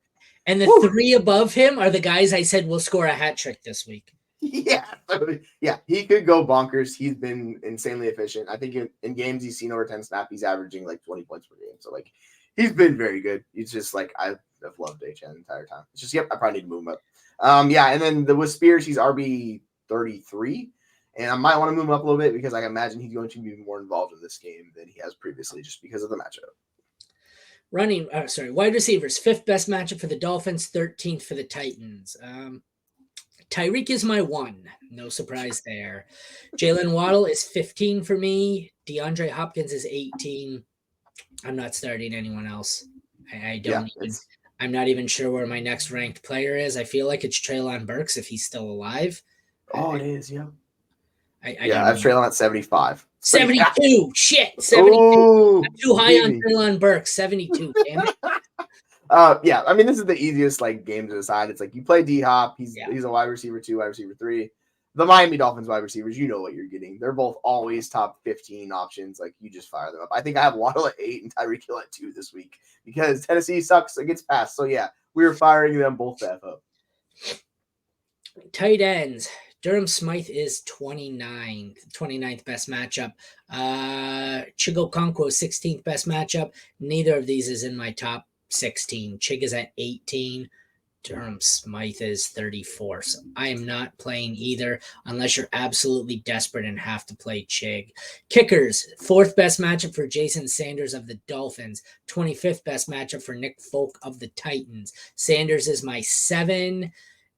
[SPEAKER 1] and the 3 above him are the guys I said will score a hat trick this week.
[SPEAKER 2] Yeah, he could go bonkers. He's been insanely efficient. I think in games he's seen over 10 snaps, he's averaging like 20 points per game. So like he's been very good. He's just like I've loved HN the entire time. It's just I probably need to move him up. And then with Spears, he's RB 33, and I might want to move him up a little bit because I can imagine he's going to be more involved in this game than he has previously, just because of the matchup.
[SPEAKER 1] Wide receivers, 5th best matchup for the Dolphins, 13th for the Titans. Tyreek is my 1. No surprise there. Jalen Waddle is 15 for me. DeAndre Hopkins is 18. I'm not starting anyone else. I'm not even sure where my next ranked player is. I feel like it's Treylon Burks if he's still alive.
[SPEAKER 2] Oh, it is, yeah.
[SPEAKER 1] I
[SPEAKER 2] have Treylon at 75.
[SPEAKER 1] 72. Shit, 72.
[SPEAKER 2] Ooh,
[SPEAKER 1] I'm too high on Treylon Burks. 72. Damn it.
[SPEAKER 2] I mean, this is the easiest like game to decide. It's like you play D-Hop. He's a wide receiver 2, wide receiver 3. The Miami Dolphins wide receivers, you know what you're getting. They're both always top 15 options. Like, you just fire them up. I think I have Waddle at 8 and Tyreek Hill at 2 this week because Tennessee sucks against pass. So, yeah, we were firing them both up.
[SPEAKER 1] Tight ends. Durham Smythe is 29th best matchup. Chigo Okonkwo, 16th best matchup. Neither of these is in my top 16. Chig is at 18. Durham Smythe is 34. So I am not playing either unless you're absolutely desperate and have to play Chig. Kickers, fourth best matchup for Jason Sanders of the Dolphins. 25th best matchup for Nick Folk of the Titans. Sanders is my 7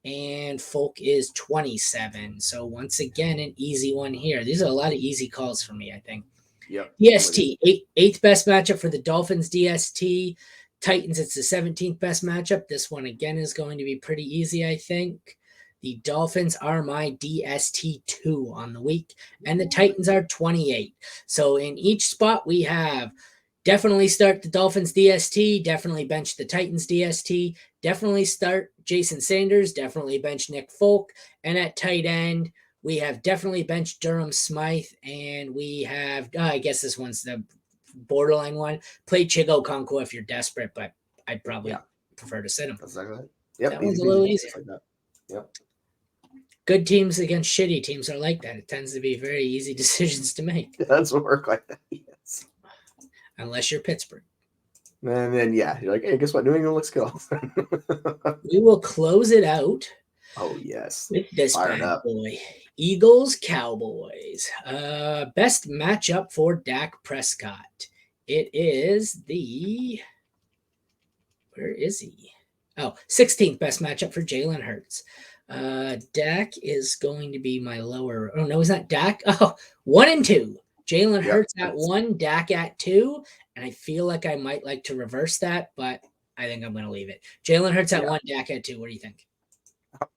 [SPEAKER 1] and Folk is 27. So once again, an easy one here. These are a lot of easy calls for me, I think.
[SPEAKER 2] Yep.
[SPEAKER 1] DST, eighth best matchup for the Dolphins, DST. Titans, it's the 17th best matchup. This one, again, is going to be pretty easy, I think. The Dolphins are my DST2 on the week, and the Titans are 28. So in each spot, we have definitely start the Dolphins DST, definitely bench the Titans DST, definitely start Jason Sanders, definitely bench Nick Folk, and at tight end, we have definitely benched Durham Smythe, and we have, I guess this one's the borderline one. Play Chigo Okonkwo if you're desperate, but I'd probably prefer to sit him.
[SPEAKER 2] That's exactly it. Yep,
[SPEAKER 1] that one's a little easier.
[SPEAKER 2] Like that. Yep.
[SPEAKER 1] Good teams against shitty teams are like that. It tends to be very easy decisions to make.
[SPEAKER 2] It does work like that, yes.
[SPEAKER 1] Unless you're Pittsburgh.
[SPEAKER 2] And then, you're like, hey, guess what? New England looks good.
[SPEAKER 1] We will close it out.
[SPEAKER 2] Oh, yes.
[SPEAKER 1] With this bad boy. Eagles, Cowboys. Best matchup for Dak Prescott. It is the... Where is he? Oh, 16th best matchup for Jalen Hurts. Dak is going to be my lower... Oh, no, he's not Dak. Oh, 1 and 2. Jalen Hurts at 1, Dak at 2. And I feel like I might like to reverse that, but I think I'm going to leave it. Jalen Hurts at 1, Dak at 2. What do you think?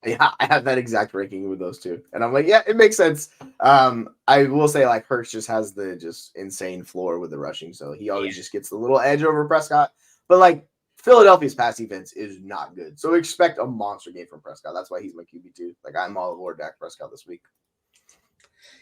[SPEAKER 2] Yeah, I have that exact ranking with those two. And I'm like, yeah, it makes sense. I will say, like, Hurts just has the just insane floor with the rushing. So he always just gets the little edge over Prescott. But, like, Philadelphia's pass defense is not good. So expect a monster game from Prescott. That's why he's my QB2. Like, I'm all aboard Dak Prescott this week.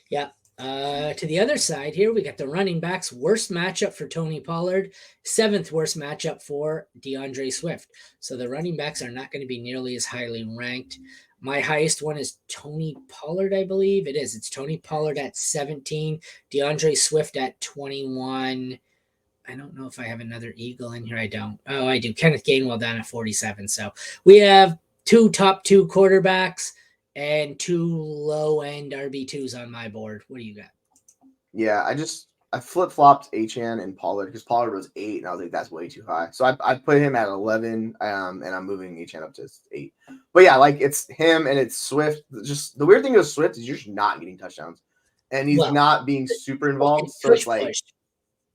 [SPEAKER 1] Yeah. To the other side here, we got the running backs. Worst matchup for Tony Pollard. 7th worst matchup for DeAndre Swift. So the running backs are not going to be nearly as highly ranked. My highest one is Tony Pollard, I believe. It is. It's Tony Pollard at 17. DeAndre Swift at 21. I don't know if I have another Eagle in here. I don't. Oh, I do. Kenneth Gainwell down at 47. So we have top 2 quarterbacks and 2 low-end RB2s on my board. What do you got?
[SPEAKER 2] Yeah, I flip-flopped Achane and Pollard because Pollard was 8, and I was like, that's way too high. So I put him at 11, and I'm moving Achane up to 8. But yeah, like, it's him and it's Swift. Just the weird thing with Swift is you're just not getting touchdowns, and he's not being super involved. So it's like,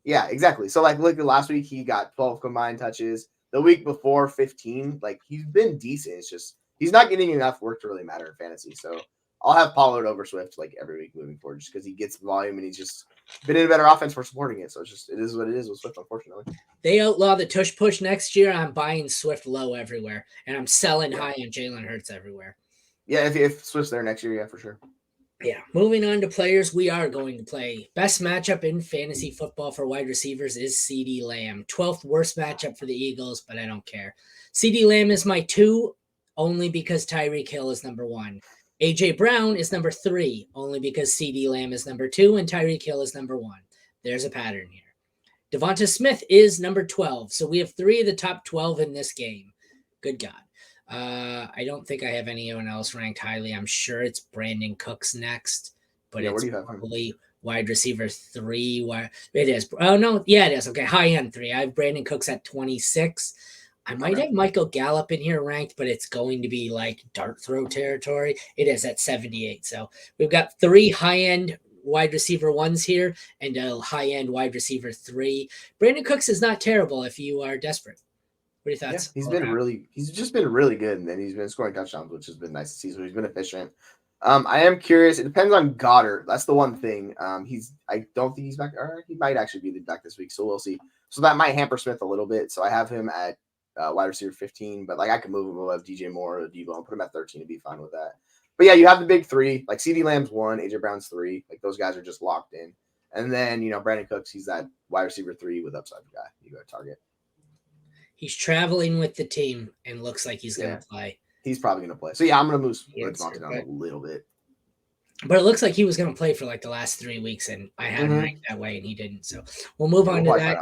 [SPEAKER 2] yeah, exactly. So like, look, last week he got 12 combined touches. The week before, 15. Like, he's been decent. It's just he's not getting enough work to really matter in fantasy. So I'll have Pollard over Swift like every week moving forward, just because he gets volume and he's just been in a better offense for supporting it. So it's just, it is what it is with Swift, unfortunately.
[SPEAKER 1] They outlaw the tush push next year. I'm buying Swift low everywhere, and I'm selling high on Jalen Hurts everywhere.
[SPEAKER 2] Yeah, if Swift's there next year, yeah, for sure.
[SPEAKER 1] Yeah, moving on to players we are going to play. Best matchup in fantasy football for wide receivers is CeeDee Lamb. 12th worst matchup for the Eagles, but I don't care. CeeDee Lamb is my 2, only because Tyreek Hill is number 1. A.J. Brown is number 3, only because CeeDee Lamb is number 2 and Tyreek Hill is number 1. There's a pattern here. Devonta Smith is number 12, so we have 3 of the top 12 in this game. Good God. I don't think I have anyone else ranked highly. I'm sure it's Brandon Cooks next, but it's probably wide receiver 3. It is. Oh, no. Yeah, it is. Okay, high end 3. I have Brandon Cooks at 26. I might have Michael Gallup in here ranked, but it's going to be like dart throw territory. It is at 78. So we've got 3 high-end wide receiver 1s here and a high-end wide receiver 3. Brandon Cooks is not terrible if you are desperate. What are your thoughts?
[SPEAKER 2] Yeah, he's just been really good, and then he's been scoring touchdowns, which has been nice to see. So he's been efficient. I am curious. It depends on Goddard. That's the one thing. I don't think he's back. Or he might actually be back this week, so we'll see. So that might hamper Smith a little bit. So I have him at wide receiver 15, but like I can move him above DJ Moore or Debo and put him at 13 to be fine with that. But yeah, you have the big 3. Like CeeDee Lamb's 1, AJ Brown's 3. Like those guys are just locked in. And then Brandon Cooks, he's that wide receiver 3 with upside guy. You go to target.
[SPEAKER 1] He's traveling with the team and looks like he's going to play.
[SPEAKER 2] He's probably going to play. So, yeah, I'm going to move Devonta down a little bit.
[SPEAKER 1] But it looks like he was going to play for like the last 3 weeks, and I had him ranked that way, and he didn't. So we'll move on to that.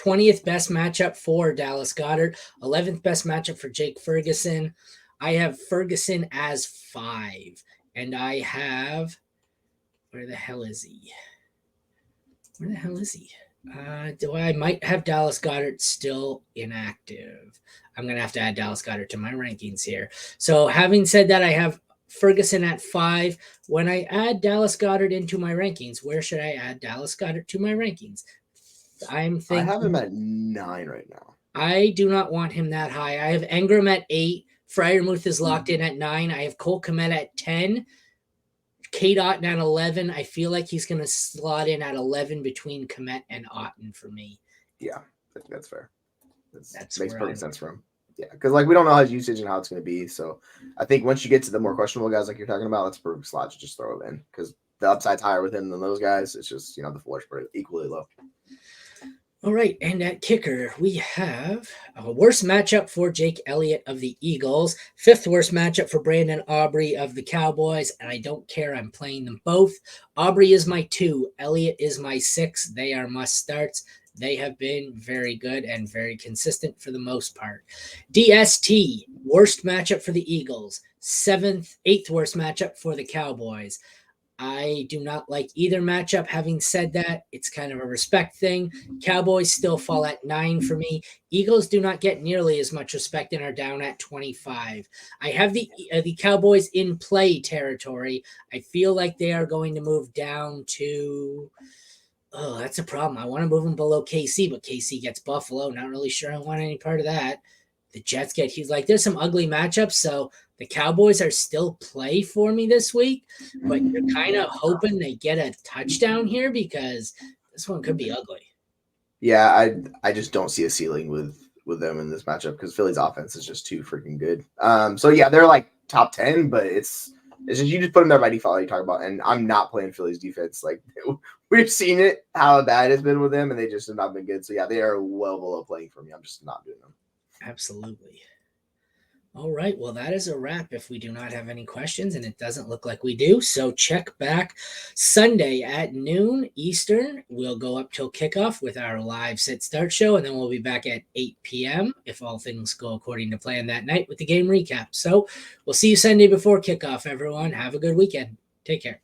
[SPEAKER 1] 20th best matchup for Dallas Goedert. 11th best matchup for Jake Ferguson. I have Ferguson as 5. And I have... Where the hell is he? I might have Dallas Goedert still inactive. I'm going to have to add Dallas Goedert to my rankings here. So having said that, I have Ferguson at 5. When I add Dallas Goedert into my rankings, where should I add Dallas Goedert to my rankings? I'm thinking...
[SPEAKER 2] I have him at 9 right now.
[SPEAKER 1] I do not want him that high. I have Engram at 8. Freiermuth is locked in at 9. I have Cole Kmet at 10. Kate Otten at 11. I feel like he's going to slot in at 11 between Kmet and Otten for me.
[SPEAKER 2] Yeah, I think that's fair. That makes
[SPEAKER 1] perfect
[SPEAKER 2] sense for him. Yeah, because like we don't know his usage and how it's going to be. So I think once you get to the more questionable guys like you're talking about, that's a perfect slot to just throw him in because the upside's higher with him than those guys. It's just, the floor's pretty equally low.
[SPEAKER 1] All right, and at kicker, we have a worst matchup for Jake Elliott of the Eagles, 5th worst matchup for Brandon Aubrey of the Cowboys, and I don't care. I'm playing them both. Aubrey is my 2. Elliott is my 6. They are must-starts. They have been very good and very consistent for the most part. DST, worst matchup for the Eagles, 8th worst matchup for the Cowboys. I do not like either matchup. Having said that, it's kind of a respect thing. Cowboys still fall at 9 for me. Eagles do not get nearly as much respect and are down at 25. I have the Cowboys in play territory. I feel like they are going to move down to... Oh, that's a problem. I want to move them below KC, but KC gets Buffalo. Not really sure I want any part of that. The Jets get Hughes. Like, there's some ugly matchups, so the Cowboys are still play for me this week, but you're kind of hoping they get a touchdown here because this one could be ugly.
[SPEAKER 2] Yeah, I just don't see a ceiling with them in this matchup because Philly's offense is just too freaking good. So yeah, they're like top 10, but it's just you just put them there by default. Like you talk about, and I'm not playing Philly's defense. Like we've seen it how bad it's been with them, and they just have not been good. So yeah, they are well below playing for me. I'm just not doing them.
[SPEAKER 1] Absolutely. All right. Well, that is a wrap if we do not have any questions, and it doesn't look like we do. So check back Sunday at noon Eastern. We'll go up till kickoff with our live sit start show, and then we'll be back at 8 p.m. if all things go according to plan that night with the game recap. So we'll see you Sunday before kickoff, everyone. Have a good weekend. Take care.